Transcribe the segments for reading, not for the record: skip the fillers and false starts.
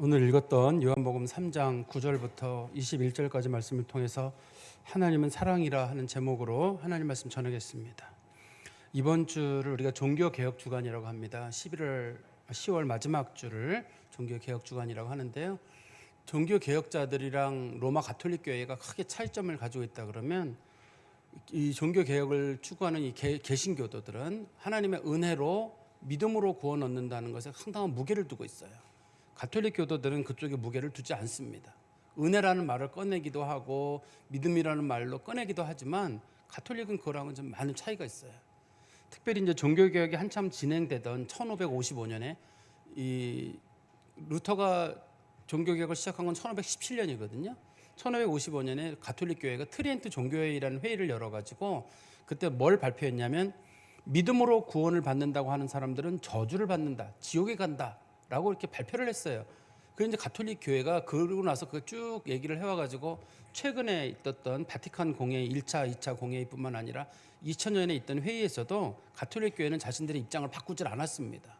오늘 읽었던 요한복음 3장 9절부터 21절까지 말씀을 통해서 하나님은 사랑이라 하는 제목으로 하나님 말씀 전하겠습니다. 이번 주를 우리가 종교개혁 주간이라고 합니다. 10월 마지막 주를 종교개혁 주간이라고 하는데요. 종교개혁자들이랑 로마 가톨릭 교회가 크게 차이점을 가지고 있다 그러면 이 종교개혁을 추구하는 이 개신교도들은 하나님의 은혜로 믿음으로 구원 얻는다는 것에 상당한 무게를 두고 있어요. 가톨릭 교도들은 그쪽에 무게를 두지 않습니다. 은혜라는 말을 꺼내기도 하고 믿음이라는 말로 꺼내기도 하지만 가톨릭은 그거랑은 좀 많은 차이가 있어요. 특별히 이제 종교개혁이 한참 진행되던 1555년에 이 루터가 종교개혁을 시작한 건 1517년이거든요. 1555년에 가톨릭 교회가 트리엔트 종교회의라는 회의를 열어가지고 그때 뭘 발표했냐면 믿음으로 구원을 받는다고 하는 사람들은 저주를 받는다, 지옥에 간다 라고 이렇게 발표를 했어요. 그래서 이제 가톨릭 교회가 그러고 나서 그 쭉 얘기를 해와가지고 최근에 있었던 바티칸 공회의 1차, 2차 공회의뿐만 아니라 2000년에 있던 회의에서도 가톨릭 교회는 자신들의 입장을 바꾸질 않았습니다.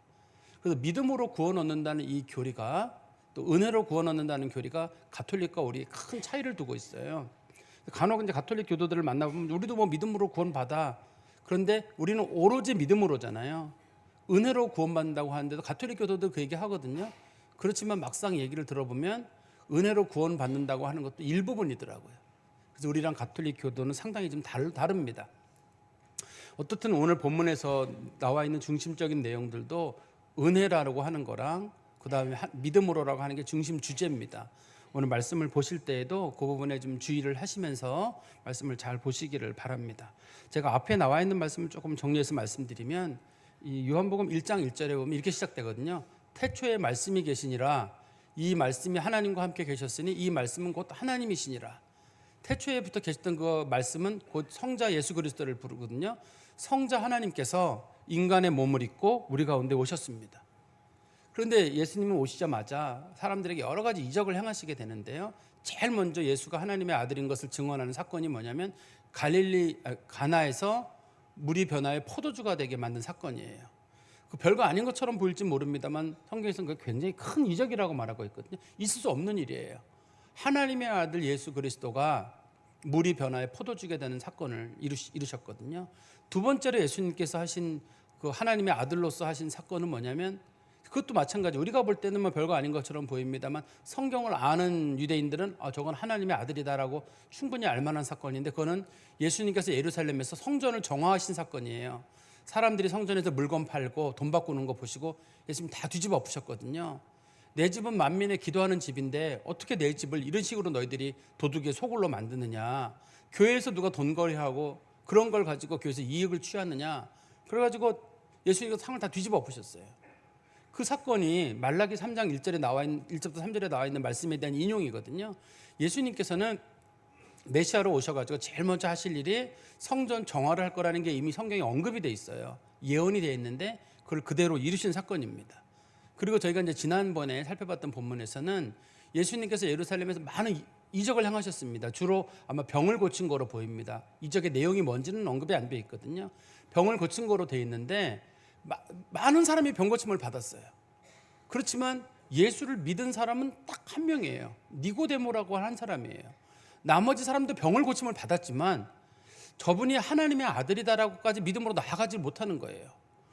그래서 믿음으로 구원 얻는다는 이 교리가 또 은혜로 구원 얻는다는 교리가 가톨릭과 우리 큰 차이를 두고 있어요. 간혹 이제 가톨릭 교도들을 만나보면 우리도 뭐 믿음으로 구원 받아. 그런데 우리는 오로지 믿음으로잖아요. 은혜로 구원받는다고 하는데도 가톨릭 교도도 그 얘기 하거든요. 그렇지만 막상 얘기를 들어보면 은혜로 구원받는다고 하는 것도 일부분이더라고요. 그래서 우리랑 가톨릭 교도는 상당히 좀 다릅니다. 어떻든 오늘 본문에서 나와 있는 중심적인 내용들도 은혜라고 하는 거랑 그 다음에 믿음으로라고 하는 게 중심 주제입니다. 오늘 말씀을 보실 때에도 그 부분에 좀 주의를 하시면서 말씀을 잘 보시기를 바랍니다. 제가 앞에 나와 있는 말씀을 조금 정리해서 말씀드리면 이 요한복음 1장 1절에 보면 이렇게 시작되거든요. 태초에 말씀이 계시니라. 이 말씀이 하나님과 함께 계셨으니 이 말씀은 곧 하나님이시니라. 태초에부터 계셨던 그 말씀은 곧 성자 예수 그리스도를 부르거든요. 성자 하나님께서 인간의 몸을 입고 우리 가운데 오셨습니다. 그런데 예수님은 오시자마자 사람들에게 여러 가지 이적을 행하시게 되는데요. 제일 먼저 예수가 하나님의 아들인 것을 증언하는 사건이 뭐냐면 가나에서 물이 변화해 포도주가 되게 만든 사건이에요. 그 별거 아닌 것처럼 보일지 모릅니다만 성경에서는 굉장히 큰 이적이라고 말하고 있거든요. 있을 수 없는 일이에요. 하나님의 아들 예수 그리스도가 물이 변화해 포도주가 되는 사건을 이루셨거든요. 두 번째로 예수님께서 하신 그 하나님의 아들로서 하신 사건은 뭐냐면 그것도 마찬가지. 우리가 볼 때는 뭐 별거 아닌 것처럼 보입니다만 성경을 아는 유대인들은 저건 하나님의 아들이다라고 충분히 알만한 사건인데 그거는 예수님께서 예루살렘에서 성전을 정화하신 사건이에요. 사람들이 성전에서 물건 팔고 돈 바꾸는 거 보시고 예수님 다 뒤집어 엎으셨거든요. 내 집은 만민의 기도하는 집인데 어떻게 내 집을 이런 식으로 너희들이 도둑의 소굴로 만드느냐. 교회에서 누가 돈거래하고 그런 걸 가지고 교회에서 이익을 취하느냐. 그래가지고 예수님께서 상을 다 뒤집어 엎으셨어요. 그 사건이 말라기 3장 1절부터 3절에 나와 있는 말씀에 대한 인용이거든요. 예수님께서는 메시아로 오셔가지고 제일 먼저 하실 일이 성전 정화를 할 거라는 게 이미 성경에 언급이 돼 있어요. 예언이 돼 있는데 그걸 그대로 이루신 사건입니다. 그리고 저희가 이제 지난번에 살펴봤던 본문에서는 예수님께서 예루살렘에서 많은 이적을 행하셨습니다. 주로 아마 병을 고친 거로 보입니다. 이적의 내용이 뭔지는 언급이 안 돼 있거든요. 병을 고친 거로 돼 있는데 많은 사람이 병고침을 받았어요. 그렇지만 예수를 믿은 사람은 딱 한 명이에요. 니고데모라고 하는 사람이에요. 나머지 사람도 병을 고침을 받았지만 저분이 하나님의 아들이다라고까지 믿음으로 나아가지 못하는 거예요.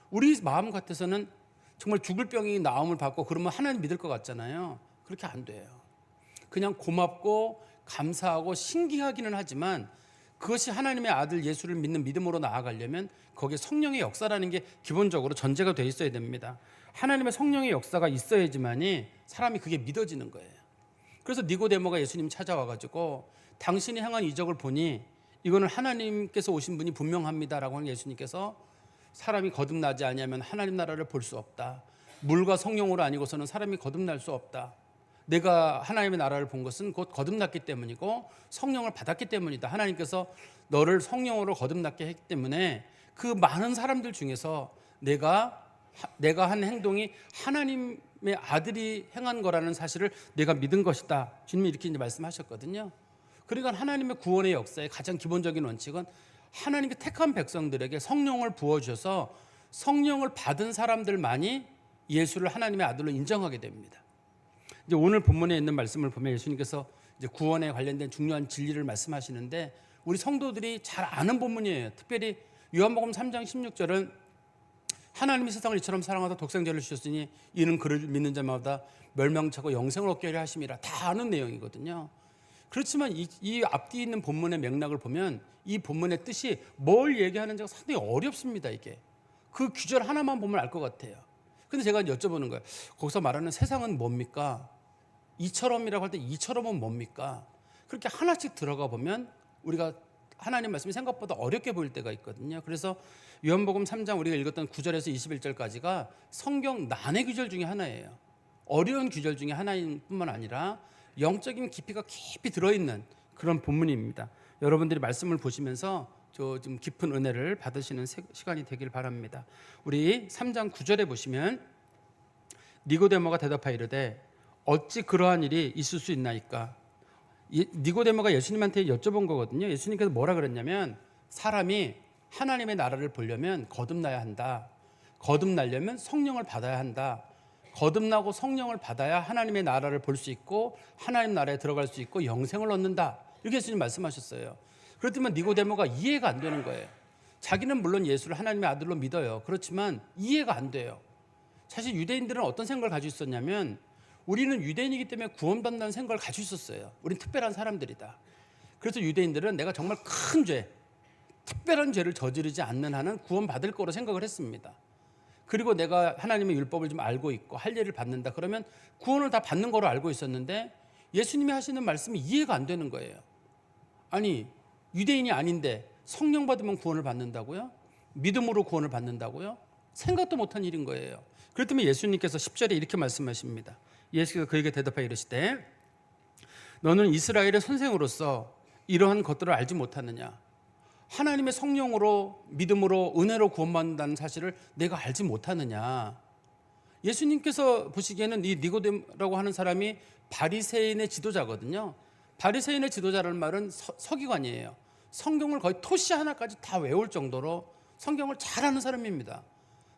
우리 마음 같아서는 정말 죽을 병이 나음을 받고 그러면 하나님 믿을 것 같잖아요. 그렇게 안 돼요. 그냥 고맙고 감사하고 신기하기는 하지만 그것이 하나님의 아들 예수를 믿는 믿음으로 나아가려면 거기에 성령의 역사라는 게 기본적으로 전제가 돼 있어야 됩니다. 하나님의 성령의 역사가 있어야지만이 사람이 그게 믿어지는 거예요. 그래서 니고데모가 예수님 찾아와가지고 당신이 행한 이적을 보니 이거는 하나님께서 오신 분이 분명합니다라고 하는 예수님께서 사람이 거듭나지 아니하면 하나님 나라를 볼 수 없다. 물과 성령으로 아니고서는 사람이 거듭날 수 없다. 내가 하나님의 나라를 본 것은 곧 거듭났기 때문이고 성령을 받았기 때문이다. 하나님께서 너를 성령으로 거듭났게 했기 때문에 그 많은 사람들 중에서 내가 한 행동이 하나님의 아들이 행한 거라는 사실을 내가 믿은 것이다. 주님이 이렇게 이제 말씀하셨거든요. 그러니까 하나님의 구원의 역사의 가장 기본적인 원칙은 하나님의 택한 백성들에게 성령을 부어주셔서 성령을 받은 사람들만이 예수를 하나님의 아들로 인정하게 됩니다. 이제 오늘 본문에 있는 말씀을 보면 예수님께서 이제 구원에 관련된 중요한 진리를 말씀하시는데 우리 성도들이 잘 아는 본문이에요. 특별히 요한복음 3장 16절은 하나님이 세상을 이처럼 사랑하사 독생자를 주셨으니 이는 그를 믿는 자마다 멸망치고 영생을 얻게 하려 하심이라. 다 아는 내용이거든요. 그렇지만 이 앞뒤에 있는 본문의 맥락을 보면 이 본문의 뜻이 뭘 얘기하는지가 상당히 어렵습니다. 이게 그 규절 하나만 보면 알 것 같아요. 근데 제가 여쭤보는 거예요. 거기서 말하는 세상은 뭡니까? 이처럼이라고 할 때 이처럼은 뭡니까? 그렇게 하나씩 들어가 보면 우리가 하나님 말씀이 생각보다 어렵게 보일 때가 있거든요. 그래서 요한복음 3장 우리가 읽었던 9절에서 21절까지가 성경 난해 규절 중에 하나예요. 어려운 규절 중에 하나인 뿐만 아니라 영적인 깊이가 깊이 들어있는 그런 본문입니다. 여러분들이 말씀을 보시면서 좀 깊은 은혜를 받으시는 시간이 되길 바랍니다. 우리 3장 9절에 보시면 니고데모가 대답하여 이르되 어찌 그러한 일이 있을 수 있나이까. 니고데모가 예수님한테 여쭤본 거거든요. 예수님께서 뭐라 그랬냐면 사람이 하나님의 나라를 보려면 거듭나야 한다. 거듭나려면 성령을 받아야 한다. 거듭나고 성령을 받아야 하나님의 나라를 볼 수 있고 하나님 나라에 들어갈 수 있고 영생을 얻는다. 이렇게 예수님 말씀하셨어요. 그렇지만 니고데모가 이해가 안 되는 거예요. 자기는 물론 예수를 하나님의 아들로 믿어요. 그렇지만 이해가 안 돼요. 사실 유대인들은 어떤 생각을 가지고 있었냐면 우리는 유대인이기 때문에 구원받는다는 생각을 가지고 있었어요. 우린 특별한 사람들이다. 그래서 유대인들은 내가 정말 큰 죄, 특별한 죄를 저지르지 않는 한은 구원받을 거로 생각을 했습니다. 그리고 내가 하나님의 율법을 좀 알고 있고 할 일을 받는다. 그러면 구원을 다 받는 거로 알고 있었는데 예수님이 하시는 말씀이 이해가 안 되는 거예요. 아니 유대인이 아닌데 성령 받으면 구원을 받는다고요? 믿음으로 구원을 받는다고요? 생각도 못한 일인 거예요. 그렇다면 예수님께서 10절에 이렇게 말씀하십니다. 예수께서 그에게 대답하여 이르시되 너는 이스라엘의 선생으로서 이러한 것들을 알지 못하느냐. 하나님의 성령으로 믿음으로 은혜로 구원받는다는 사실을 내가 알지 못하느냐. 예수님께서 보시기에는 이 니고데모라고 하는 사람이 바리새인의 지도자거든요. 바리새인의 지도자라는 말은 서기관이에요. 성경을 거의 토시 하나까지 다 외울 정도로 성경을 잘 아는 사람입니다.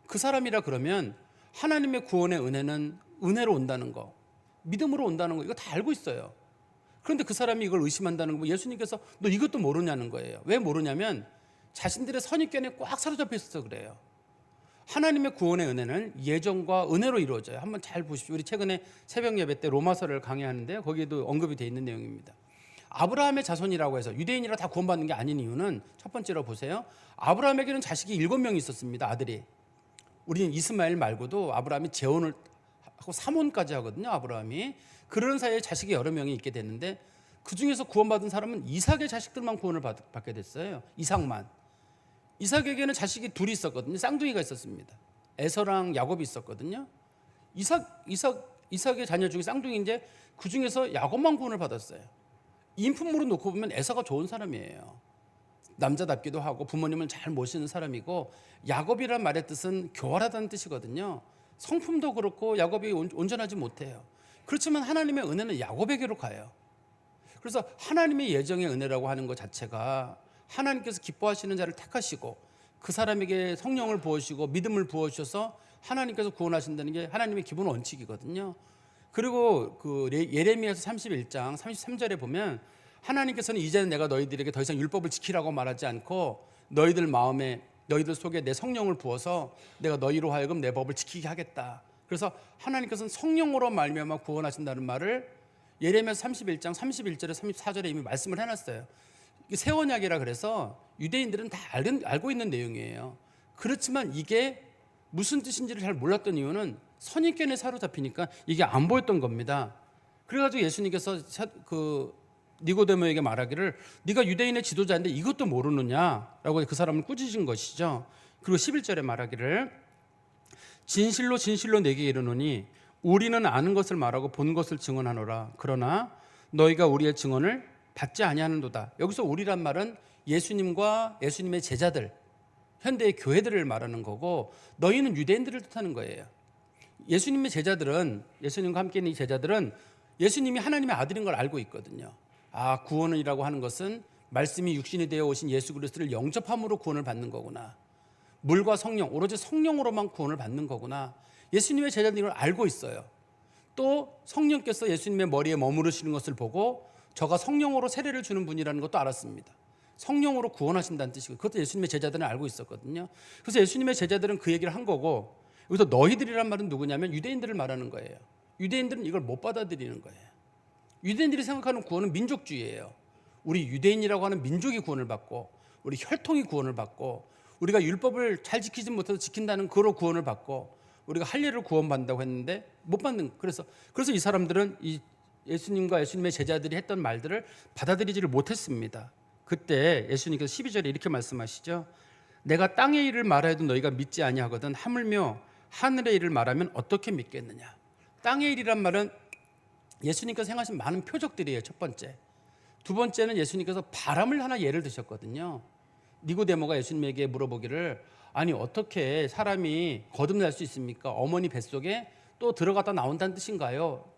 그 사람이라 그러면 하나님의 구원의 은혜는 은혜로 온다는 거, 믿음으로 온다는 거 이거 다 알고 있어요. 그런데 그 사람이 이걸 의심한다는 거 예수님께서 너 이것도 모르냐는 거예요. 왜 모르냐면 자신들의 선입견에 꽉 사로잡혀 있어서 그래요. 하나님의 구원의 은혜는 예정과 은혜로 이루어져요. 한번 잘 보십시오. 우리 최근에 새벽 예배 때 로마서를 강의하는데요. 거기에도 언급이 되어 있는 내용입니다. 아브라함의 자손이라고 해서 유대인이라 다 구원받는 게 아닌 이유는 첫 번째로 보세요. 아브라함에게는 자식이 7명이 있었습니다. 아들이. 우리는 이스마엘 말고도 아브라함이 재혼을 하고 3혼까지 하거든요. 아브라함이. 그런 사이에 자식이 여러 명이 있게 됐는데 그중에서 구원받은 사람은 이삭의 자식들만 구원을 받게 됐어요. 이삭만. 이삭에게는 자식이 둘이 있었거든요. 쌍둥이가 있었습니다. 에서랑 야곱이 있었거든요. 이삭의 자녀 중에 쌍둥이인데 그중에서 야곱만 구원을 받았어요. 인품으로 놓고 보면 에서가 좋은 사람이에요. 남자답기도 하고 부모님을 잘 모시는 사람이고 야곱이란 말의 뜻은 교활하다는 뜻이거든요. 성품도 그렇고 야곱이 온전하지 못해요. 그렇지만 하나님의 은혜는 야곱에게로 가요. 그래서 하나님의 예정의 은혜라고 하는 것 자체가 하나님께서 기뻐하시는 자를 택하시고 그 사람에게 성령을 부어주시고 믿음을 부어주셔서 하나님께서 구원하신다는 게 하나님의 기본 원칙이거든요. 그리고 그 예레미야서 31장 33절에 보면 하나님께서는 이제는 내가 너희들에게 더 이상 율법을 지키라고 말하지 않고 너희들 마음에 너희들 속에 내 성령을 부어서 내가 너희로 하여금 내 법을 지키게 하겠다. 그래서 하나님께서는 성령으로 말미암아 구원하신다는 말을 예레미야서 31장 31절에 34절에 이미 말씀을 해놨어요. 새 언약이라 그래서 유대인들은 다 알고 있는 내용이에요. 그렇지만 이게 무슨 뜻인지를 잘 몰랐던 이유는 선입견에 사로잡히니까 이게 안 보였던 겁니다. 그래가지고 예수님께서 그 니고데모에게 말하기를 네가 유대인의 지도자인데 이것도 모르느냐라고 그 사람을 꾸짖은 것이죠. 그리고 11절에 말하기를 진실로 진실로 내게 이르노니 우리는 아는 것을 말하고 본 것을 증언하노라. 그러나 너희가 우리의 증언을 받지 아니하는도다. 여기서 우리란 말은 예수님과 예수님의 제자들, 현대의 교회들을 말하는 거고 너희는 유대인들을 뜻하는 거예요. 예수님의 제자들은 예수님과 함께 있는 이 제자들은 예수님이 하나님의 아들인 걸 알고 있거든요. 아, 구원이라고 하는 것은 말씀이 육신이 되어 오신 예수 그리스도를 영접함으로 구원을 받는 거구나. 물과 성령, 오로지 성령으로만 구원을 받는 거구나. 예수님의 제자들이 이걸 알고 있어요. 또 성령께서 예수님의 머리에 머무르시는 것을 보고 저가 성령으로 세례를 주는 분이라는 것도 알았습니다. 성령으로 구원하신다는 뜻이고, 그것도 예수님의 제자들은 알고 있었거든요. 그래서 예수님의 제자들은 그 얘기를 한 거고, 여기서 너희들이란 말은 누구냐면 유대인들을 말하는 거예요. 유대인들은 이걸 못 받아들이는 거예요. 유대인들이 생각하는 구원은 민족주의예요. 우리 유대인이라고 하는 민족이 구원을 받고, 우리 혈통이 구원을 받고, 우리가 율법을 잘 지키지 못해서 지킨다는 그로 구원을 받고, 우리가 할례를 구원받는다고 했는데 못 받는. 그래서 이 사람들은 이 예수님과 예수님의 제자들이 했던 말들을 받아들이지를 못했습니다. 그때 예수님께서 12절에 이렇게 말씀하시죠. 내가 땅의 일을 말해도 너희가 믿지 아니하거든 하물며 하늘의 일을 말하면 어떻게 믿겠느냐. 땅의 일이란 말은 예수님께서 행하신 많은 표적들이에요. 첫 번째. 두 번째는 예수님께서 바람을 하나 예를 드셨거든요. 니고데모가 예수님에게 물어보기를, 아니 어떻게 사람이 거듭날 수 있습니까? 어머니 뱃속에 또 들어갔다 나온다는 뜻인가요?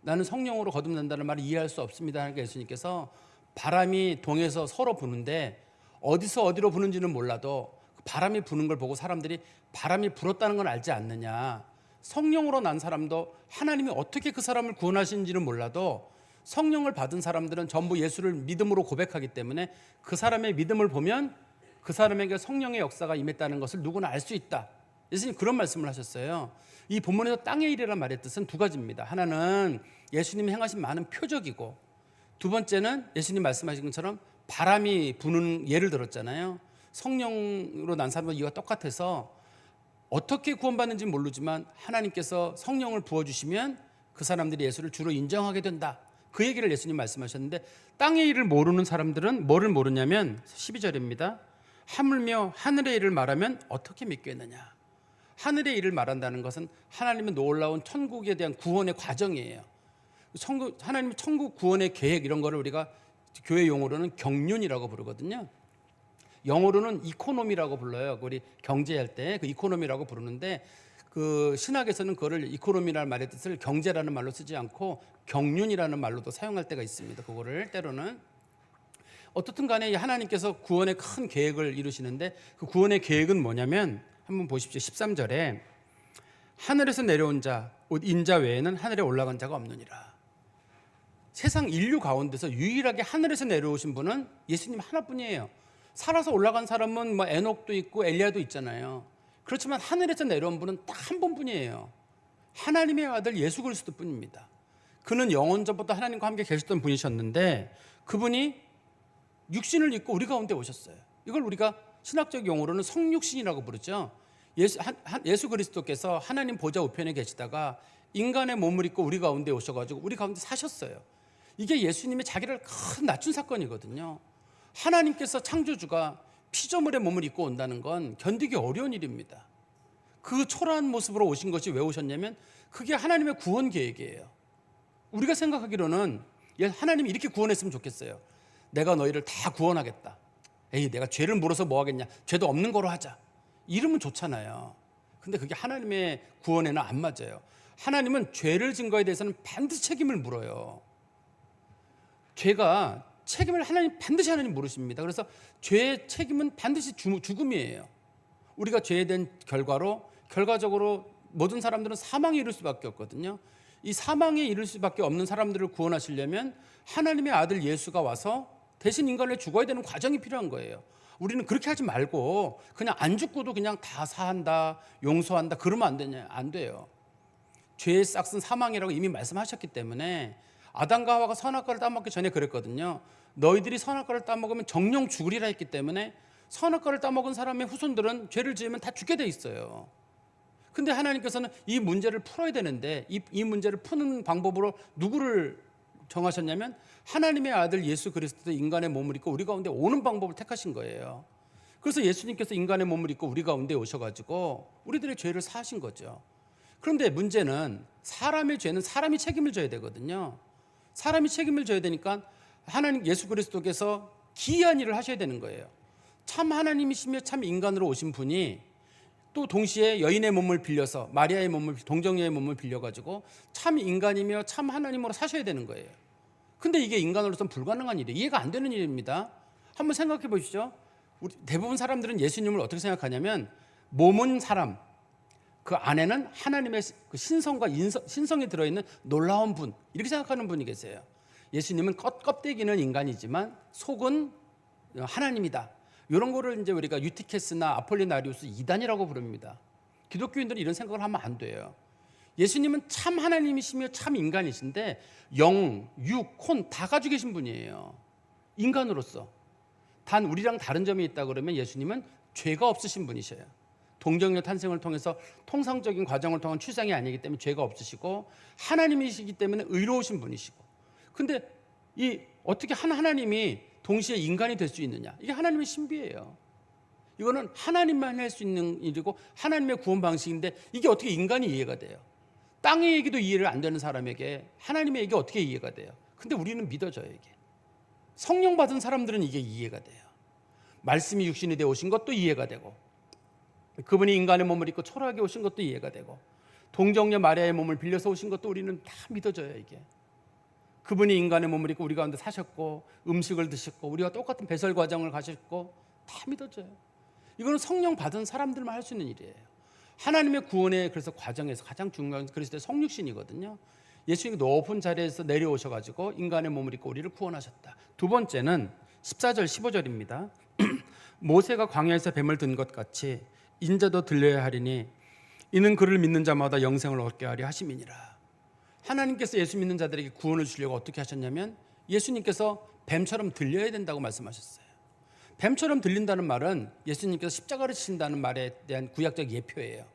나는 성령으로 거듭난다는 말을 이해할 수 없습니다. 하니까 예수님께서 바람이 동에서 서로 부는데 어디서 어디로 부는지는 몰라도 바람이 부는 걸 보고 사람들이 바람이 불었다는 건 알지 않느냐. 성령으로 난 사람도 하나님이 어떻게 그 사람을 구원하시는지는 몰라도 성령을 받은 사람들은 전부 예수를 믿음으로 고백하기 때문에 그 사람의 믿음을 보면 그 사람에게 성령의 역사가 임했다는 것을 누구나 알 수 있다. 예수님 그런 말씀을 하셨어요. 이 본문에서 땅의 일이라는 말의 뜻은 두 가지입니다. 하나는 예수님이 행하신 많은 표적이고, 두 번째는 예수님 말씀하신 것처럼 바람이 부는 예를 들었잖아요. 성령으로 난 사람과 이와 똑같아서 어떻게 구원받는지 모르지만 하나님께서 성령을 부어주시면 그 사람들이 예수를 주로 인정하게 된다. 그 얘기를 예수님 말씀하셨는데, 땅의 일을 모르는 사람들은 뭐를 모르냐면 12절입니다. 하물며 하늘의 일을 말하면 어떻게 믿겠느냐. 하늘의 일을 말한다는 것은 하나님의 놀라운 천국에 대한 구원의 과정이에요. 하나님의 천국 구원의 계획, 이런 거를 우리가 교회 용어로는 경륜이라고 부르거든요. 영어로는 이코노미라고 불러요. 우리 경제할 때 그 이코노미라고 부르는데, 그 신학에서는 그거를 이코노미라는 말의 뜻을 경제라는 말로 쓰지 않고 경륜이라는 말로도 사용할 때가 있습니다. 그거를 때로는. 어떻든 간에 하나님께서 구원의 큰 계획을 이루시는데, 그 구원의 계획은 뭐냐면 한번 보십시오. 13절에 하늘에서 내려온 자 곧 인자 외에는 하늘에 올라간 자가 없느니라. 세상 인류 가운데서 유일하게 하늘에서 내려오신 분은 예수님 하나뿐이에요. 살아서 올라간 사람은 뭐 에녹도 있고 엘리야도 있잖아요. 그렇지만 하늘에서 내려온 분은 딱 한 분뿐이에요. 하나님의 아들 예수 그리스도뿐입니다. 그는 영원 전부터 하나님과 함께 계셨던 분이셨는데, 그분이 육신을 입고 우리 가운데 오셨어요. 이걸 우리가 신학적 용어로는 성육신이라고 부르죠. 예수 그리스도께서 하나님 보좌 우편에 계시다가 인간의 몸을 입고 우리 가운데 오셔가지고 우리 가운데 사셨어요. 이게 예수님의 자기를 큰 낮춘 사건이거든요. 하나님께서 창조주가 피조물의 몸을 입고 온다는 건 견디기 어려운 일입니다. 그 초라한 모습으로 오신 것이 왜 오셨냐면 그게 하나님의 구원 계획이에요. 우리가 생각하기로는 하나님이 이렇게 구원했으면 좋겠어요. 내가 너희를 다 구원하겠다. 에이, 내가 죄를 물어서 뭐 하겠냐. 죄도 없는 거로 하자. 이러면 좋잖아요. 근데 그게 하나님의 구원에는 안 맞아요. 하나님은 죄를 진 거에 대해서는 반드시 책임을 물어요. 죄가 책임을 반드시 하나님 물으십니다. 그래서 죄의 책임은 반드시 죽음이에요. 우리가 죄에 대한 결과적으로 모든 사람들은 사망에 이를 수밖에 없거든요. 이 사망에 이를 수밖에 없는 사람들을 구원하시려면 하나님의 아들 예수가 와서 대신 인간을 죽어야 되는 과정이 필요한 거예요. 우리는 그렇게 하지 말고 그냥 안 죽고도 그냥 다 사한다, 용서한다, 그러면 안 되냐? 안 돼요. 죄의 싹은 사망이라고 이미 말씀하셨기 때문에 아담과 하와가 선악과를 따먹기 전에 그랬거든요. 너희들이 선악과를 따먹으면 정령 죽으리라 했기 때문에 선악과를 따먹은 사람의 후손들은 죄를 지으면 다 죽게 돼 있어요. 근데 하나님께서는 이 문제를 풀어야 되는데 이 문제를 푸는 방법으로 누구를 정하셨냐면 하나님의 아들 예수 그리스도 인간의 몸을 입고 우리 가운데 오는 방법을 택하신 거예요. 그래서 예수님께서 인간의 몸을 입고 우리 가운데 오셔가지고 우리들의 죄를 사하신 거죠. 그런데 문제는 사람의 죄는 사람이 책임을 져야 되거든요. 사람이 책임을 져야 되니까 하나님 예수 그리스도께서 기이한 일을 하셔야 되는 거예요. 참 하나님이시며 참 인간으로 오신 분이 또 동시에 여인의 몸을 빌려서 마리아의 몸을 동정녀의 몸을 빌려가지고 참 인간이며 참 하나님으로 사셔야 되는 거예요. 근데 이게 인간으로서는 불가능한 일이에요. 이해가 안 되는 일입니다. 한번 생각해 보시죠. 대부분 사람들은 예수님을 어떻게 생각하냐면 몸은 사람, 그 안에는 하나님의 그 신성과 신성이 들어있는 놀라운 분, 이렇게 생각하는 분이 계세요. 예수님은 껍데기는 인간이지만 속은 하나님이다. 이런 거를 이제 우리가 유티케스나 아폴리나리우스 이단이라고 부릅니다. 기독교인들은 이런 생각을 하면 안 돼요. 예수님은 참 하나님이시며 참 인간이신데 영, 육, 혼 다 가지고 계신 분이에요. 인간으로서. 단 우리랑 다른 점이 있다 그러면 예수님은 죄가 없으신 분이셔요. 동정녀 탄생을 통해서 통상적인 과정을 통한 출생이 아니기 때문에 죄가 없으시고 하나님이시기 때문에 의로우신 분이시고. 근데 이 어떻게 한 하나님이 동시에 인간이 될 수 있느냐? 이게 하나님의 신비예요. 이거는 하나님만 할 수 있는 일이고 하나님의 구원 방식인데 이게 어떻게 인간이 이해가 돼요? 땅의 얘기도 이해를 안 되는 사람에게 하나님의 얘기 어떻게 이해가 돼요? 근데 우리는 믿어져요. 이게 성령 받은 사람들은 이게 이해가 돼요. 말씀이 육신이 되어 오신 것도 이해가 되고, 그분이 인간의 몸을 입고 초라하게 오신 것도 이해가 되고, 동정녀 마리아의 몸을 빌려서 오신 것도 우리는 다 믿어져요. 이게 그분이 인간의 몸을 입고 우리 가운데 사셨고 음식을 드셨고 우리와 똑같은 배설 과정을 가셨고 다 믿어져요. 이거는 성령 받은 사람들만 할 수 있는 일이에요. 하나님의 구원의 그래서 과정에서 가장 중요한 그리스도의 성육신이거든요. 예수님이 높은 자리에서 내려오셔가지고 인간의 몸을 입고 우리를 구원하셨다. 두 번째는 14절 15절입니다. 모세가 광야에서 뱀을 든 것 같이 인자도 들려야 하리니 이는 그를 믿는 자마다 영생을 얻게 하려 하심이니라. 하나님께서 예수 믿는 자들에게 구원을 주려고 어떻게 하셨냐면 예수님께서 뱀처럼 들려야 된다고 말씀하셨어요. 뱀처럼 들린다는 말은 예수님께서 십자가를 지신다는 말에 대한 구약적 예표예요.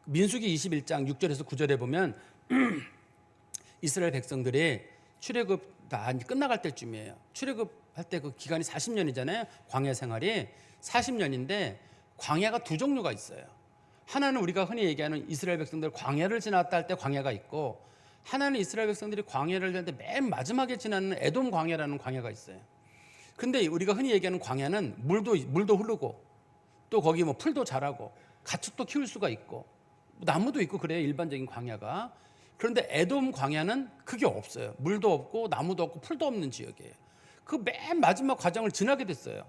민수기 21장 6절에서 9절에 보면 이스라엘 백성들이 출애굽 다 끝나갈 때쯤이에요. 출애굽할 때 그 기간이 40년이잖아요. 광야 생활이 40년인데 광야가 두 종류가 있어요. 하나는 우리가 흔히 얘기하는 이스라엘 백성들 광야를 지났다 할 때 광야가 있고, 하나는 이스라엘 백성들이 광야를 지날 때 맨 마지막에 지나는 에돔 광야라는 광야가 있어요. 근데 우리가 흔히 얘기하는 광야는 물도 흐르고 또 거기 뭐 풀도 자라고 가축도 키울 수가 있고 나무도 있고 그래요. 일반적인 광야가. 그런데 에돔 광야는 그게 없어요. 물도 없고 나무도 없고 풀도 없는 지역이에요. 그 맨 마지막 과정을 지나게 됐어요.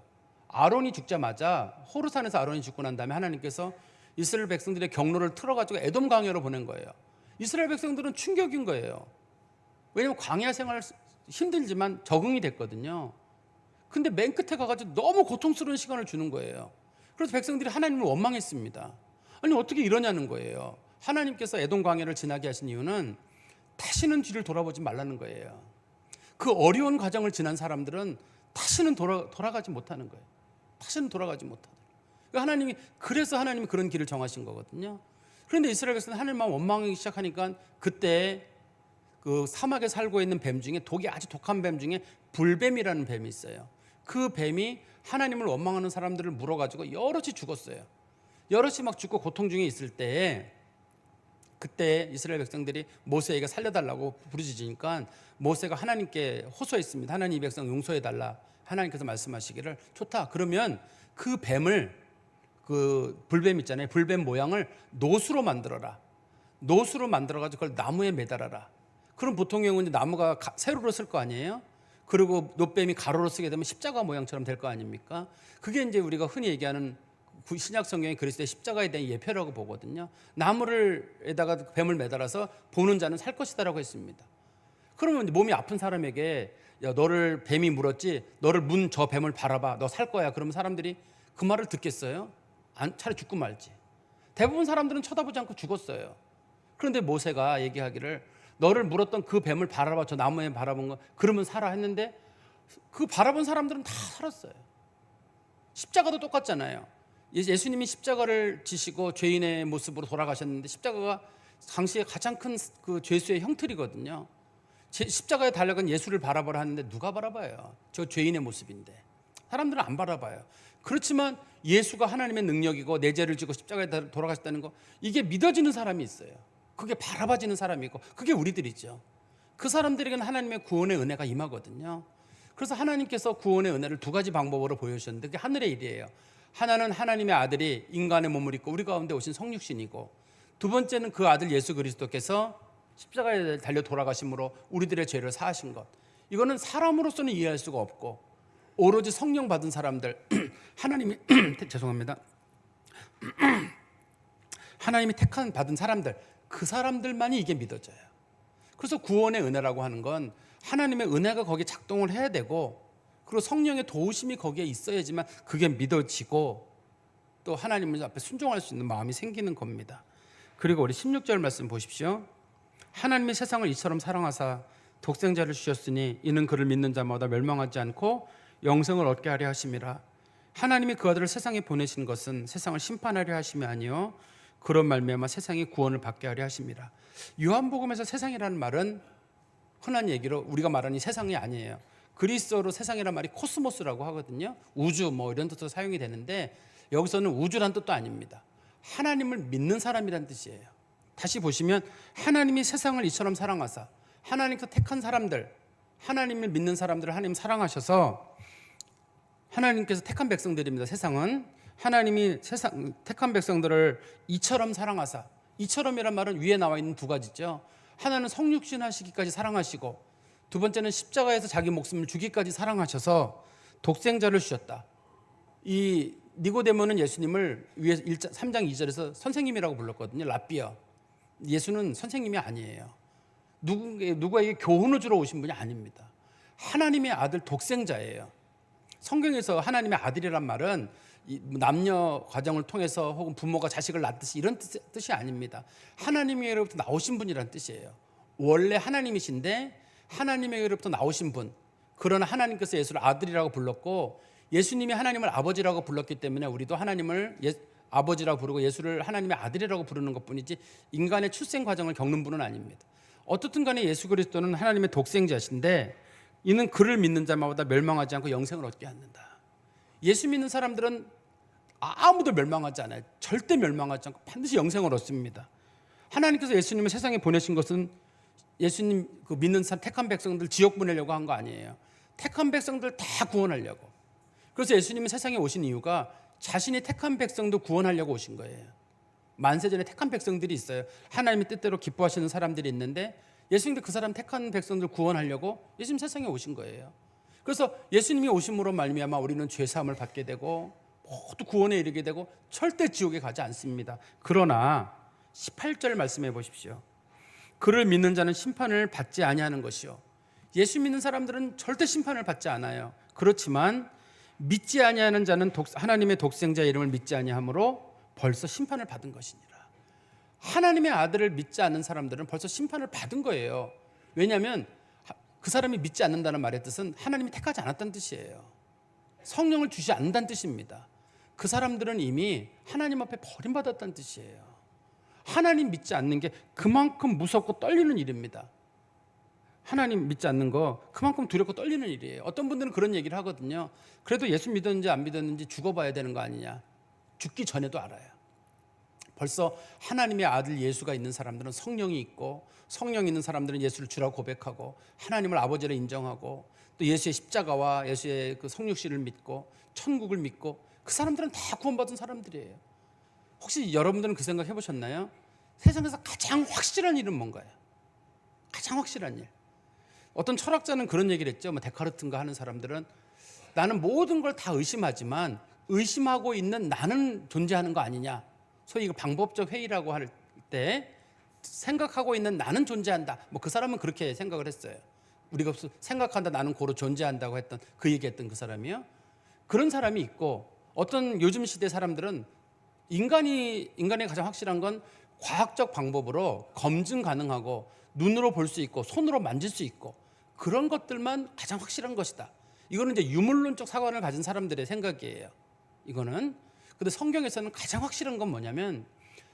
아론이 죽자마자 호르산에서 아론이 죽고 난 다음에 하나님께서 이스라엘 백성들의 경로를 틀어가지고 에돔 광야로 보낸 거예요. 이스라엘 백성들은 충격인 거예요. 왜냐하면 광야 생활 힘들지만 적응이 됐거든요. 근데 맨 끝에 가가지고 너무 고통스러운 시간을 주는 거예요. 그래서 백성들이 하나님을 원망했습니다. 아니 어떻게 이러냐는 거예요. 하나님께서 에돔 광야를 지나게 하신 이유는 다시는 뒤를 돌아보지 말라는 거예요. 그 어려운 과정을 지난 사람들은 다시는 돌아가지 못하는 거예요. 다시는 돌아가지 못하는. 하나님이 그래서 하나님이 그런 길을 정하신 거거든요. 그런데 이스라엘 백성은 하나님만 원망하기 시작하니까 그때 그 사막에 살고 있는 뱀 중에 독이 아주 독한 뱀 중에 불뱀이라는 뱀이 있어요. 그 뱀이 하나님을 원망하는 사람들을 물어가지고 여럿이 죽었어요. 여럿이 막 죽고 고통 중에 있을 때 그때 이스라엘 백성들이 모세에게 살려달라고 부르짖으니까 모세가 하나님께 호소했습니다. 하나님 이 백성 용서해달라. 하나님께서 말씀하시기를 좋다. 그러면 그 뱀을 그 불뱀 있잖아요. 불뱀 모양을 노수로 만들어라. 노수로 만들어가지고 그걸 나무에 매달아라. 그럼 보통 경우는 나무가 세로로 쓸 거 아니에요? 그리고 노뱀이 가로로 쓰게 되면 십자가 모양처럼 될 거 아닙니까? 그게 이제 우리가 흔히 얘기하는 신약 성경의 그리스도의 십자가에 대한 예표라고 보거든요. 나무를에다가 뱀을 매달아서 보는 자는 살 것이다라고 했습니다. 그러면 몸이 아픈 사람에게 야, 너를 뱀이 물었지, 너를 문 저 뱀을 바라봐, 너 살 거야. 그러면 사람들이 그 말을 듣겠어요? 차라리 죽고 말지. 대부분 사람들은 쳐다보지 않고 죽었어요. 그런데 모세가 얘기하기를 너를 물었던 그 뱀을 바라봐, 저 나무에 바라본 거, 그러면 살아 했는데 그 바라본 사람들은 다 살았어요. 십자가도 똑같잖아요. 예수님이 십자가를 지시고 죄인의 모습으로 돌아가셨는데 십자가가 당시에 가장 큰 그 죄수의 형틀이거든요. 십자가에 달려간 예수를 바라보라 하는데 누가 바라봐요? 저 죄인의 모습인데. 사람들은 안 바라봐요. 그렇지만 예수가 하나님의 능력이고 내 죄를 지고 십자가에 돌아가셨다는 거, 이게 믿어지는 사람이 있어요. 그게 바라봐지는 사람이 있고, 그게 우리들이죠. 그 사람들에게는 하나님의 구원의 은혜가 임하거든요. 그래서 하나님께서 구원의 은혜를 두 가지 방법으로 보여주셨는데 그게 하늘의 일이에요. 하나는 하나님의 아들이 인간의 몸을 입고 우리 가운데 오신 성육신이고, 두 번째는 그 아들 예수 그리스도께서 십자가에 달려 돌아가심으로 우리들의 죄를 사하신 것. 이거는 사람으로서는 이해할 수가 없고 오로지 성령 받은 사람들 하나님이 죄송합니다. 하나님이 택한 받은 사람들, 그 사람들만이 이게 믿어져요. 그래서 구원의 은혜라고 하는 건 하나님의 은혜가 거기에 작동을 해야 되고, 그리고 성령의 도우심이 거기에 있어야지만 그게 믿어지고 또 하나님 앞에 순종할 수 있는 마음이 생기는 겁니다. 그리고 우리 16절 말씀 보십시오. 하나님이 세상을 이처럼 사랑하사 독생자를 주셨으니 이는 그를 믿는 자마다 멸망하지 않고 영생을 얻게 하려 하심이라. 하나님이 그 아들을 세상에 보내신 것은 세상을 심판하려 하심이 아니요 그런 말미암아 세상이 구원을 받게 하려 하심이라. 요한복음에서 세상이라는 말은 흔한 얘기로 우리가 말하는 세상이 아니에요. 그리스어로 세상이라는 말이 코스모스라고 하거든요. 우주 뭐 이런 뜻으로 사용이 되는데 여기서는 우주란 뜻도 아닙니다. 하나님을 믿는 사람이란 뜻이에요. 다시 보시면 하나님이 세상을 이처럼 사랑하사, 하나님께서 택한 사람들, 하나님을 믿는 사람들을 하나님 사랑하셔서, 하나님께서 택한 백성들입니다. 세상은 하나님이 세상 택한 백성들을 이처럼 사랑하사, 이처럼이란 말은 위에 나와 있는 두 가지죠. 하나는 성육신 하시기까지 사랑하시고, 두 번째는 십자가에서 자기 목숨을 주기까지 사랑하셔서 독생자를 주셨다. 이 니고데모는 예수님을 위에 3장 2절에서 선생님이라고 불렀거든요. 랍비어. 예수는 선생님이 아니에요. 누구에게 교훈을 주러 오신 분이 아닙니다. 하나님의 아들 독생자예요. 성경에서 하나님의 아들이란 말은 남녀 과정을 통해서 혹은 부모가 자식을 낳듯이 이런 뜻이 아닙니다. 하나님에게로부터 나오신 분이란 뜻이에요. 원래 하나님이신데 하나님에게로부터 나오신 분. 그러나 하나님께서 예수를 아들이라고 불렀고 예수님이 하나님을 아버지라고 불렀기 때문에 우리도 하나님을 아버지라고 부르고 예수를 하나님의 아들이라고 부르는 것뿐이지 인간의 출생 과정을 겪는 분은 아닙니다. 어떻든 간에 예수 그리스도는 하나님의 독생자신데 이는 그를 믿는 자마다 멸망하지 않고 영생을 얻게 하는다. 예수 믿는 사람들은 아무도 멸망하지 않아요. 절대 멸망하지 않고 반드시 영생을 얻습니다. 하나님께서 예수님을 세상에 보내신 것은 예수님 그 믿는 사람 택한 백성들 지옥 보내려고 한 거 아니에요. 택한 백성들 다 구원하려고. 그래서 예수님은 세상에 오신 이유가 자신이 택한 백성도 구원하려고 오신 거예요. 만세전에 택한 백성들이 있어요. 하나님의 뜻대로 기뻐하시는 사람들이 있는데 예수님도 그 사람 택한 백성들 구원하려고 예수님 세상에 오신 거예요. 그래서 예수님이 오심으로 말미암아 우리는 죄 사함을 받게 되고 모두 구원에 이르게 되고 절대 지옥에 가지 않습니다. 그러나 18절 말씀해 보십시오. 그를 믿는 자는 심판을 받지 아니하는 것이요. 예수 믿는 사람들은 절대 심판을 받지 않아요. 그렇지만 믿지 아니하는 자는 하나님의 독생자의 이름을 믿지 아니하므로 벌써 심판을 받은 것이니라. 하나님의 아들을 믿지 않는 사람들은 벌써 심판을 받은 거예요. 왜냐하면 그 사람이 믿지 않는다는 말의 뜻은 하나님이 택하지 않았다는 뜻이에요. 성령을 주지 않는다는 뜻입니다. 그 사람들은 이미 하나님 앞에 버림받았다는 뜻이에요. 하나님 믿지 않는 게 그만큼 무섭고 떨리는 일입니다. 하나님 믿지 않는 거 그만큼 두렵고 떨리는 일이에요. 어떤 분들은 그런 얘기를 하거든요. 그래도 예수 믿었는지 안 믿었는지 죽어봐야 되는 거 아니냐. 죽기 전에도 알아요. 벌써 하나님의 아들 예수가 있는 사람들은 성령이 있고, 성령 있는 사람들은 예수를 주라고 고백하고 하나님을 아버지로 인정하고 또 예수의 십자가와 예수의 그 성육신을 믿고 천국을 믿고 그 사람들은 다 구원받은 사람들이에요. 혹시 여러분들은 그 생각 해보셨나요? 세상에서 가장 확실한 일은 뭔가요? 가장 확실한 일. 어떤 철학자는 그런 얘기를 했죠. 데카르트인가 하는 사람들은 나는 모든 걸 다 의심하지만 의심하고 있는 나는 존재하는 거 아니냐. 소위 방법적 회의라고 할 때 생각하고 있는 나는 존재한다. 그 사람은 그렇게 생각을 했어요. 우리가 생각한다 나는 고로 존재한다고 했던 그 얘기했던 그 사람이요. 그런 사람이 있고 어떤 요즘 시대 사람들은 인간의 가장 확실한 건 과학적 방법으로 검증 가능하고 눈으로 볼 수 있고 손으로 만질 수 있고 그런 것들만 가장 확실한 것이다. 이거는 이제 유물론적 사관을 가진 사람들의 생각이에요. 이거는. 근데 성경에서는 가장 확실한 건 뭐냐면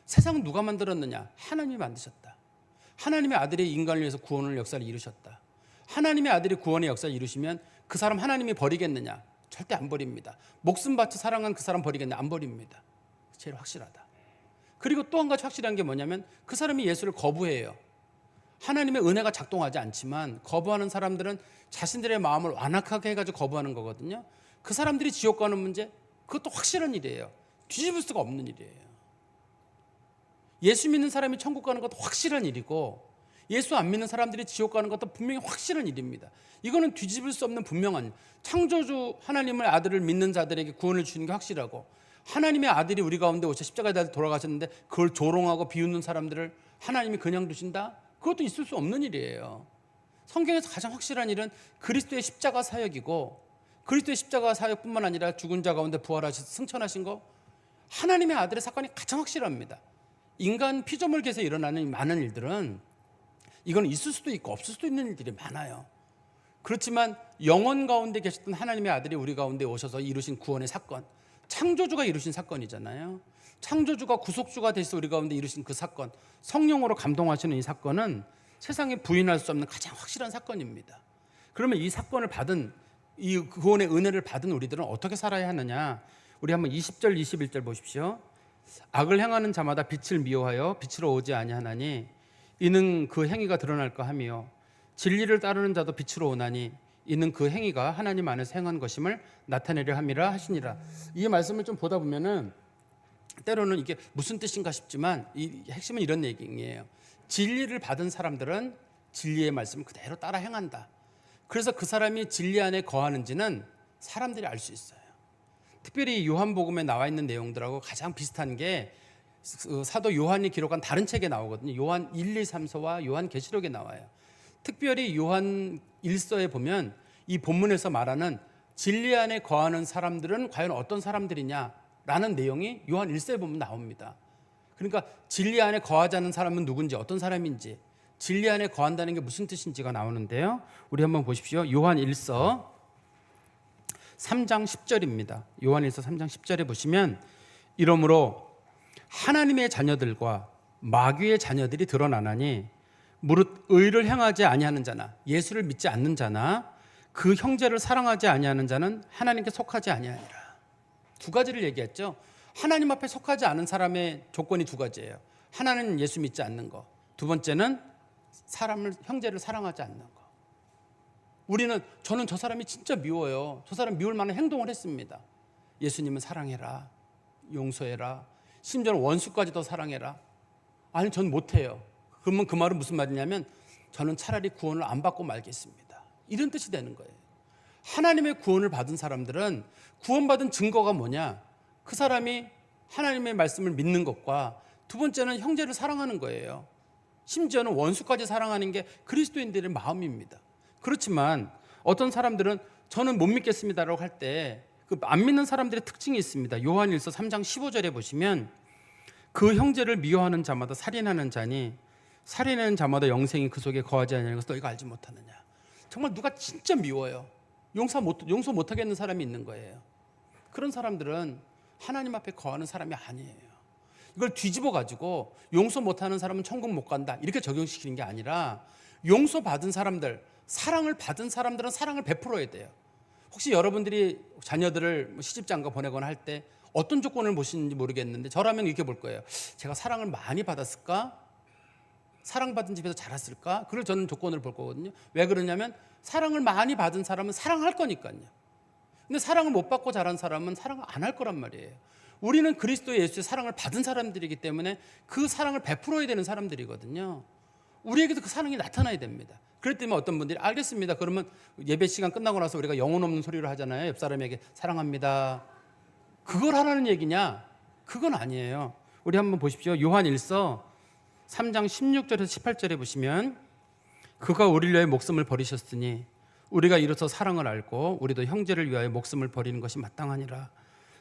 세상은 누가 만들었느냐? 하나님이 만드셨다. 하나님의 아들이 인간을 위해서 구원의 역사를 이루셨다. 하나님의 아들이 구원의 역사를 이루시면 그 사람 하나님이 버리겠느냐? 절대 안 버립니다. 목숨 바쳐 사랑한 그 사람 버리겠느냐? 안 버립니다. 제일 확실하다. 그리고 또 한 가지 확실한 게 뭐냐면 그 사람이 예수를 거부해요. 하나님의 은혜가 작동하지 않지만 거부하는 사람들은 자신들의 마음을 완악하게 해가지고 거부하는 거거든요. 그 사람들이 지옥 가는 문제, 그것도 확실한 일이에요. 뒤집을 수가 없는 일이에요. 예수 믿는 사람이 천국 가는 것도 확실한 일이고 예수 안 믿는 사람들이 지옥 가는 것도 분명히 확실한 일입니다. 이거는 뒤집을 수 없는 분명한, 창조주 하나님의 아들을 믿는 자들에게 구원을 주는 게 확실하고 하나님의 아들이 우리 가운데 오셔 십자가에 달려 돌아가셨는데 그걸 조롱하고 비웃는 사람들을 하나님이 그냥 두신다? 그것도 있을 수 없는 일이에요. 성경에서 가장 확실한 일은 그리스도의 십자가 사역이고, 그리스도의 십자가 사역뿐만 아니라 죽은 자 가운데 부활하셔서 승천하신 거, 하나님의 아들의 사건이 가장 확실합니다. 인간 피조물계에서 일어나는 많은 일들은 이건 있을 수도 있고 없을 수도 있는 일들이 많아요. 그렇지만 영원 가운데 계셨던 하나님의 아들이 우리 가운데 오셔서 이루신 구원의 사건, 창조주가 이루신 사건이잖아요. 창조주가 구속주가 되셔서 우리 가운데 이루신 그 사건, 성령으로 감동하시는 이 사건은 세상에 부인할 수 없는 가장 확실한 사건입니다. 그러면 이 사건을 받은, 이 구원의 은혜를 받은 우리들은 어떻게 살아야 하느냐? 우리 한번 20절 21절 보십시오. 악을 행하는 자마다 빛을 미워하여 빛으로 오지 아니하나니 이는 그 행위가 드러날까 하며, 진리를 따르는 자도 빛으로 오나니 이는 그 행위가 하나님 안에서 행한 것임을 나타내려 함이라 하시니라. 이 말씀을 좀 보다 보면은 때로는 이게 무슨 뜻인가 싶지만 이 핵심은 이런 얘기예요. 진리를 받은 사람들은 진리의 말씀을 그대로 따라 행한다. 그래서 그 사람이 진리 안에 거하는지는 사람들이 알 수 있어요. 특별히 요한복음에 나와 있는 내용들하고 가장 비슷한 게 사도 요한이 기록한 다른 책에 나오거든요. 요한 1, 2, 3서와 요한 계시록에 나와요. 특별히 요한 1서에 보면 이 본문에서 말하는 진리 안에 거하는 사람들은 과연 어떤 사람들이냐라는 내용이 요한 1서에 보면 나옵니다. 그러니까 진리 안에 거하지 않는 사람은 누군지, 어떤 사람인지, 진리 안에 거한다는 게 무슨 뜻인지가 나오는데요. 우리 한번 보십시오. 요한 1서 3장 10절입니다. 요한 1서 3장 10절에 보시면 이러므로 하나님의 자녀들과 마귀의 자녀들이 드러나나니 무릇 의를 행하지 아니하는 자나 예수를 믿지 않는 자나 그 형제를 사랑하지 아니하는 자는 하나님께 속하지 아니하니라. 두 가지를 얘기했죠. 하나님 앞에 속하지 않은 사람의 조건이 두 가지예요. 하나는 예수 믿지 않는 거, 두 번째는 사람을, 형제를 사랑하지 않는 거. 저는 저 사람이 진짜 미워요. 저 사람 미울 만한 행동을 했습니다. 예수님은 사랑해라, 용서해라, 심지어는 원수까지도 사랑해라. 아니, 전 못해요. 그러면 그 말은 무슨 말이냐면 저는 차라리 구원을 안 받고 말겠습니다. 이런 뜻이 되는 거예요. 하나님의 구원을 받은 사람들은 구원받은 증거가 뭐냐? 그 사람이 하나님의 말씀을 믿는 것과 두 번째는 형제를 사랑하는 거예요. 심지어는 원수까지 사랑하는 게 그리스도인들의 마음입니다. 그렇지만 어떤 사람들은 저는 못 믿겠습니다라고 할 때 그 안 믿는 사람들의 특징이 있습니다. 요한 1서 3장 15절에 보시면 그 형제를 미워하는 자마다 살인하는 자니 살인하는 자마다 영생이 그 속에 거하지 않냐는 것을 너희가 알지 못하느냐. 정말 누가 진짜 미워요. 용서 못하겠는 사람이 있는 거예요. 그런 사람들은 하나님 앞에 거하는 사람이 아니에요. 이걸 뒤집어 가지고 용서 못하는 사람은 천국 못 간다 이렇게 적용시키는 게 아니라, 용서받은 사람들, 사랑을 받은 사람들은 사랑을 베풀어야 돼요. 혹시 여러분들이 자녀들을 시집장가 보내거나 할 때 어떤 조건을 보시는지 모르겠는데 저라면 이렇게 볼 거예요. 제가 사랑을 많이 받았을까? 사랑받은 집에서 자랐을까? 그걸 저는 조건을 볼 거거든요. 왜 그러냐면 사랑을 많이 받은 사람은 사랑할 거니까요. 근데 사랑을 못 받고 자란 사람은 사랑을 안 할 거란 말이에요. 우리는 그리스도 예수의 사랑을 받은 사람들이기 때문에 그 사랑을 베풀어야 되는 사람들이거든요. 우리에게도 그 사랑이 나타나야 됩니다. 그렇기 때문에 어떤 분들이 알겠습니다. 그러면 예배 시간 끝나고 나서 우리가 영혼 없는 소리를 하잖아요. 옆 사람에게 사랑합니다. 그걸 하라는 얘기냐? 그건 아니에요. 우리 한번 보십시오. 요한 1서 3장 16절에서 18절에 보시면 그가 우리를 위하여 목숨을 버리셨으니 우리가 이로써 사랑을 알고 우리도 형제를 위하여 목숨을 버리는 것이 마땅하니라.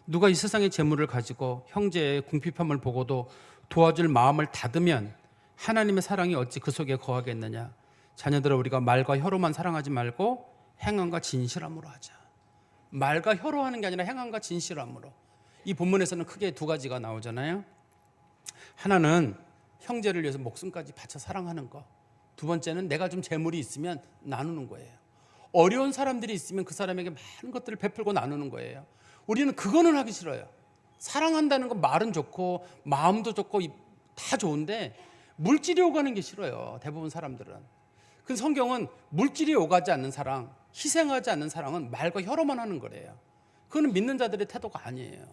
누가 이 세상의 재물을 가지고 형제의 궁핍함을 보고도 도와줄 마음을 닫으면 하나님의 사랑이 어찌 그 속에 거하겠느냐. 자녀들아, 우리가 말과 혀로만 사랑하지 말고 행함과 진실함으로 하자. 말과 혀로 하는 게 아니라 행함과 진실함으로. 이 본문에서는 크게 두 가지가 나오잖아요. 하나는 형제를 위해서 목숨까지 바쳐 사랑하는 거. 두 번째는 내가 좀 재물이 있으면 나누는 거예요. 어려운 사람들이 있으면 그 사람에게 많은 것들을 베풀고 나누는 거예요. 우리는 그거는 하기 싫어요. 사랑한다는 건 말은 좋고 마음도 좋고 다 좋은데 물질이 오가는 게 싫어요. 대부분 사람들은. 그 성경은 물질이 오가지 않는 사랑, 희생하지 않는 사랑은 말과 혀로만 하는 거래요. 그거는 믿는 자들의 태도가 아니에요.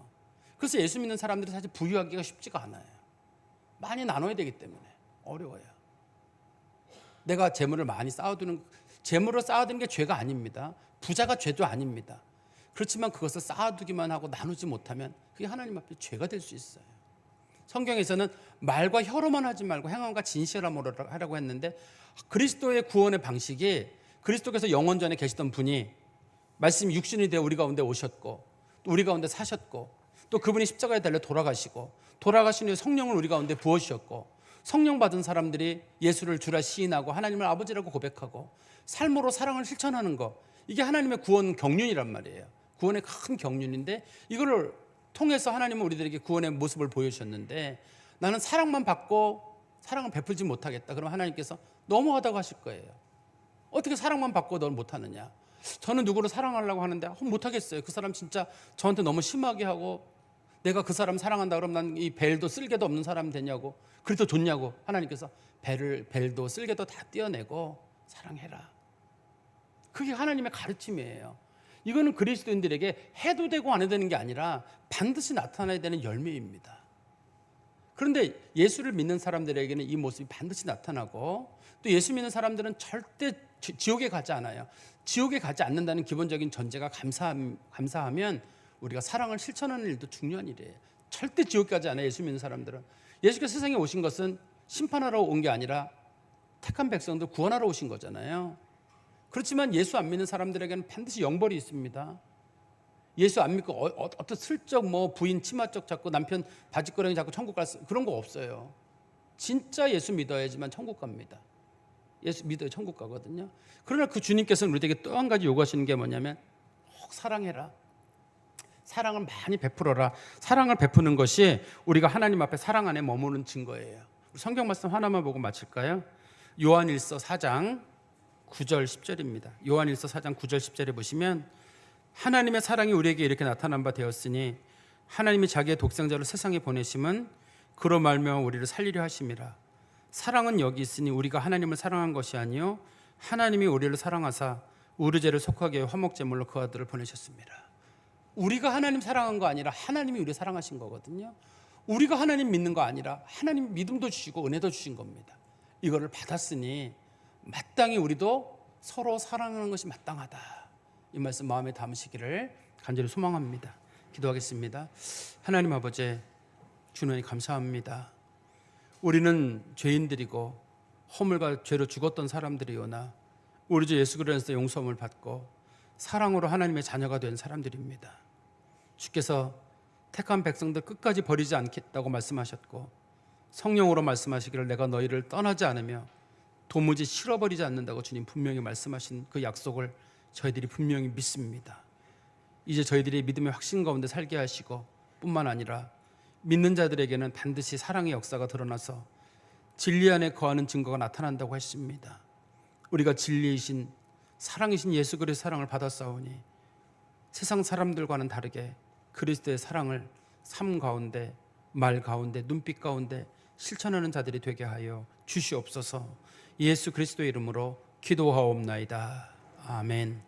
그래서 예수 믿는 사람들이 사실 부유하기가 쉽지가 않아요. 많이 나눠야 되기 때문에 어려워요. 내가 재물을 많이 쌓아두는, 재물을 쌓아두는 게 죄가 아닙니다. 부자가 죄도 아닙니다. 그렇지만 그것을 쌓아두기만 하고 나누지 못하면 그게 하나님 앞에 죄가 될 수 있어요. 성경에서는 말과 혀로만 하지 말고 행함과 진실함으로 하라고 했는데, 그리스도의 구원의 방식이 그리스도께서 영원전에 계시던 분이 말씀이 육신이 되어 우리 가운데 오셨고 또 우리 가운데 사셨고 또 그분이 십자가에 달려 돌아가시고 돌아가신 후에 성령을 우리 가운데 부어주셨고 성령 받은 사람들이 예수를 주라 시인하고 하나님을 아버지라고 고백하고 삶으로 사랑을 실천하는 것, 이게 하나님의 구원 경륜이란 말이에요. 구원의 큰 경륜인데 이거를 통해서 하나님은 우리들에게 구원의 모습을 보여주셨는데, 나는 사랑만 받고 사랑을 베풀지 못하겠다. 그럼 하나님께서 너무하다고 하실 거예요. 어떻게 사랑만 받고 넌 못하느냐. 저는 누구를 사랑하려고 하는데 못하겠어요. 그 사람 진짜 저한테 너무 심하게 하고 내가 그 사람 사랑한다 그러면 난 이 벨도 쓸개도 없는 사람 되냐고, 그래도 좋냐고. 하나님께서 벨도 쓸개도 다 떼어내고 사랑해라. 그게 하나님의 가르침이에요. 이거는 그리스도인들에게 해도 되고 안 해도 되는 게 아니라 반드시 나타나야 되는 열매입니다. 그런데 예수를 믿는 사람들에게는 이 모습이 반드시 나타나고, 또 예수 믿는 사람들은 절대 지옥에 가지 않아요. 지옥에 가지 않는다는 기본적인 전제가 감사하면 우리가 사랑을 실천하는 일도 중요한 일이에요. 절대 지옥 가지 않아요. 예수 믿는 사람들은. 예수께서 세상에 오신 것은 심판하러 온 게 아니라 택한 백성들 구원하러 오신 거잖아요. 그렇지만 예수 안 믿는 사람들에게는 반드시 영벌이 있습니다. 예수 안 믿고 어떤 슬쩍 뭐 부인 치마쪽 잡고 남편 바지끄러기 잡고 천국 갈 그런 거 없어요. 진짜 예수 믿어야지만 천국 갑니다. 예수 믿어야 천국 가거든요. 그러나 그 주님께서는 우리에게 또 한 가지 요구하시는 게 뭐냐면 꼭 사랑해라. 사랑을 많이 베풀어라. 사랑을 베푸는 것이 우리가 하나님 앞에 사랑 안에 머무는 증거예요. 성경 말씀 하나만 보고 마칠까요? 요한일서 4장 9절 10절입니다. 요한일서 4장 9절 10절에 보시면, 하나님의 사랑이 우리에게 이렇게 나타난 바 되었으니 하나님이 자기의 독생자를 세상에 보내심은 그로 말미암아 우리를 살리려 하심이라. 사랑은 여기 있으니 우리가 하나님을 사랑한 것이 아니요 하나님이 우리를 사랑하사 우리 죄를 속하게 화목제물로 그 아들을 보내셨습니다. 우리가 하나님 사랑한 거 아니라 하나님이 우리 사랑하신 거거든요. 우리가 하나님 믿는 거 아니라 하나님 믿음도 주시고 은혜도 주신 겁니다. 이거를 받았으니 마땅히 우리도 서로 사랑하는 것이 마땅하다. 이 말씀 마음에 담으시기를 간절히 소망합니다. 기도하겠습니다. 하나님 아버지, 주님 감사합니다. 우리는 죄인들이고 허물과 죄로 죽었던 사람들이오나 우리 주 예수 그리스도 용서함을 받고 사랑으로 하나님의 자녀가 된 사람들입니다. 주께서 택한 백성들 끝까지 버리지 않겠다고 말씀하셨고 성령으로 말씀하시기를 내가 너희를 떠나지 않으며 도무지 실어버리지 않는다고 주님 분명히 말씀하신 그 약속을 저희들이 분명히 믿습니다. 이제 저희들이 믿음의 확신 가운데 살게 하시고 뿐만 아니라 믿는 자들에게는 반드시 사랑의 역사가 드러나서 진리 안에 거하는 증거가 나타난다고 했습니다. 우리가 진리이신 사랑이신 예수 그리스도의 사랑을 받았사오니 세상 사람들과는 다르게 그리스도의 사랑을 삶 가운데, 말 가운데, 눈빛 가운데 실천하는 자들이 되게 하여 주시옵소서. 예수 그리스도의 이름으로 기도하옵나이다. 아멘.